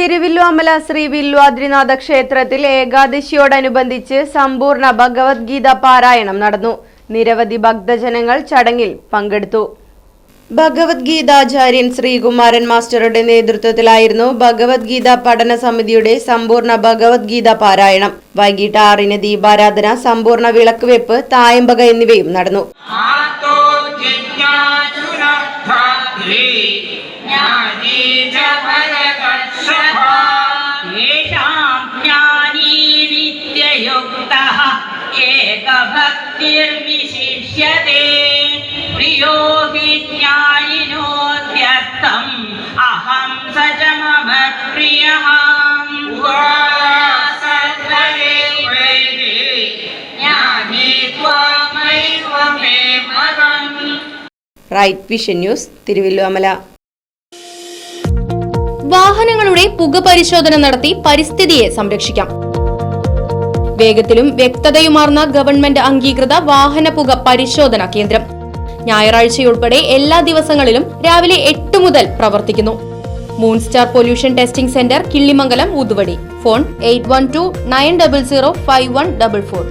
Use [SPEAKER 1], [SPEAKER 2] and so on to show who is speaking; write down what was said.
[SPEAKER 1] തിരുവില്ലുവമല ശ്രീ വില്വാദ്രിനാഥ ക്ഷേത്രത്തിൽ ഏകാദശിയോടനുബന്ധിച്ച് സമ്പൂർണ്ണ ഭഗവത്ഗീത പാരായണം നടന്നു. നിരവധി ഭക്തജനങ്ങൾ ചടങ്ങിൽ പങ്കെടുത്തു. ഭഗവത്ഗീതാചാര്യൻ ശ്രീകുമാരൻ മാസ്റ്ററുടെ നേതൃത്വത്തിലായിരുന്നു ഭഗവത്ഗീത പഠന സമിതിയുടെ സമ്പൂർണ്ണ ഭഗവത്ഗീത പാരായണം. വൈകിട്ട് 6-ന് ദീപാരാധന, സമ്പൂർണ്ണ വിളക്കുവെപ്പ്, തായമ്പക എന്നിവയും നടന്നു. Right Vision News, Thiruvilwamala.
[SPEAKER 2] വാഹനങ്ങളുടെ പുക പരിശോധന നടത്തി പരിസ്ഥിതിയെ സംരക്ഷിക്കാം. വേഗത്തിലും വ്യക്തതയുമാർന്ന ഗവൺമെന്റ് അംഗീകൃത വാഹന പുക പരിശോധനാ കേന്ദ്രം ഞായറാഴ്ചയുൾപ്പെടെ എല്ലാ ദിവസങ്ങളിലും രാവിലെ 8 മുതൽ പ്രവർത്തിക്കുന്നു. Moonstar pollution testing centre, Killimangalam, ഊതുവടി. ഫോൺ 8129005144.